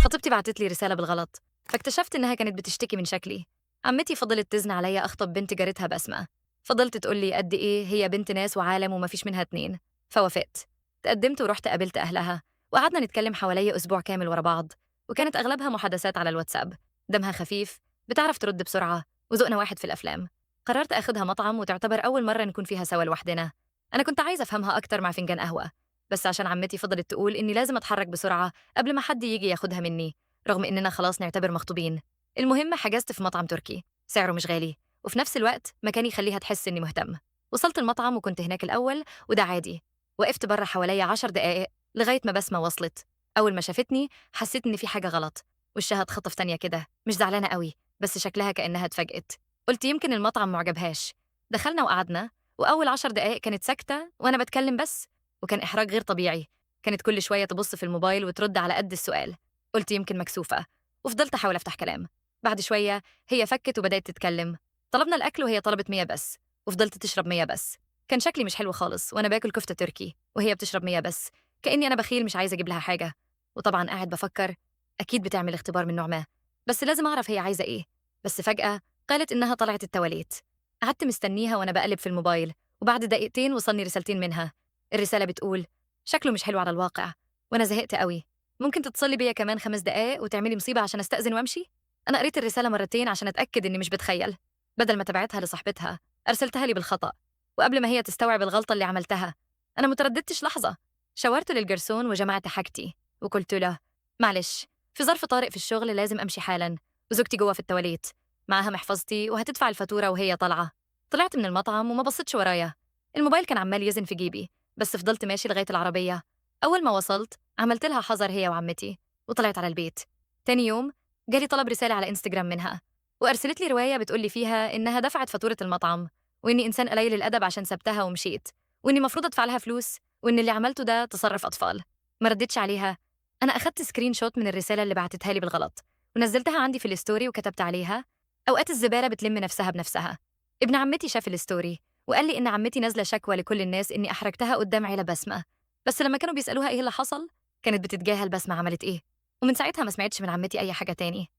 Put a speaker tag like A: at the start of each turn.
A: خطيبتي بعتت لي رسالة بالغلط، فاكتشفت إنها كانت بتشتكي من شكلي. عمتي فضلت تزن عليا أخطب بنت جارتها بسمة. فضلت تقول لي قد إيه هي بنت ناس وعالم ومفيش منها اتنين. فوافقت. تقدمت ورحت قابلت أهلها، وقعدنا نتكلم حوالي أسبوع كامل ورا بعض، وكانت أغلبها محادثات على الواتساب. دمها خفيف، بتعرف ترد بسرعة، وذوقنا واحد في الأفلام. قررت أخدها مطعم وتعتبر أول مرة نكون فيها سوا لوحدنا. أنا كنت عايزة أفهمها أكتر مع فنجان قهوة، بس عشان عمتي فضلت تقول إني لازم أتحرك بسرعة قبل ما حد يجي ياخدها مني، رغم إننا خلاص نعتبر مخطوبين. المهم حجزت في مطعم تركي، سعره مش غالي، وفي نفس الوقت مكان يخليها تحس إني مهتم. وصلت المطعم وكنت هناك الأول، وده عادي. وقفت بره حوالي 10 دقايق لغاية ما بسمة وصلت. أول ما شافتني حسيت إن في حاجة غلط. وشها اتخطف تانية كده، مش زعلانة قوي، بس شكلها كأنها اتفاجئت. قلت يمكن المطعم معجبهاش. دخلنا وقعدنا، وأول 10 دقايق كانت ساكتة وأنا بتكلم بس، وكان إحراج غير طبيعي. كانت كل شوية تبص في الموبايل وترد على قد السؤال. قلت يمكن مكسوفة، وفضلت أحاول أفتح كلام. بعد شوية هي فكت وبدأت تتكلم. طلبنا الأكل وهي طلبت مية بس، وفضلت تشرب مية بس. كان شكلي مش حلو خالص وأنا باكل كفتة تركي وهي بتشرب مية بس، كأني أنا بخيل مش عايزة أجيب لها حاجة. وطبعا قاعد بفكر، أكيد بتعمل اختبار من نوع ما، بس لازم أعرف هي عايزة إيه. بس فجأة قالت إنها طلعت التواليت. قعدت مستنيها وأنا بقلب في الموبايل، وبعد دقيقتين وصلني رسالتين منها. الرسالة بتقول شكله مش حلو على الواقع، وأنا زهقت قوي. ممكن تتصلي بيا كمان 5 دقايق وتعملي مصيبة عشان أستأذن وأمشي؟ أنا قريت الرسالة مرتين عشان أتأكد إني مش بتخيل. بدل ما تبعتها لصاحبتها، أرسلتها لي بالخطأ، وقبل ما هي تستوعب الغلطة اللي عملتها، أنا مترددتش لحظة. شاورت للجرسون وجمعت حاجتي، وقلت له معلش، في ظرف طارئ في الشغل لازم أمشي حالا، وزوجتي جوه في التواليت معاها محفظتي وهتدفع الفاتورة وهي طالعة. طلعت من المطعم وما بصيتش ورايا. الموبايل كان عمال يزن في جيبي، بس فضلت ماشي لغاية العربية. أول ما وصلت عملت لها حظر هي وعمتي، وطلعت على البيت. تاني يوم جالي طلب رسالة على انستجرام منها، وأرسلت لي رواية بتقولي فيها إنها دفعت فاتورة المطعم، وإني إنسان قليل الأدب عشان سبتها ومشيت، وإني مفروض أدفع لها فلوس، وإن اللي عملته ده تصرف أطفال. ما ردتش عليها. أنا أخدت سكرين شوت من الرسالة اللي بعتتها لي بالغلط، ونزلتها عندي في الستوري وكتبت عليها أوقات الزبالة بتلم نفسها بنفسها. ابن عمتي شاف الستوري وقال لي إن عمتي نازلة شكوى لكل الناس إني أحرجتها قدام عيلة بسمة. بس لما كانوا بيسألوها إيه اللي حصل، كانت بتتجاهل بسمة عملت إيه. ومن ساعتها ما سمعتش من عمتي أي حاجة تاني.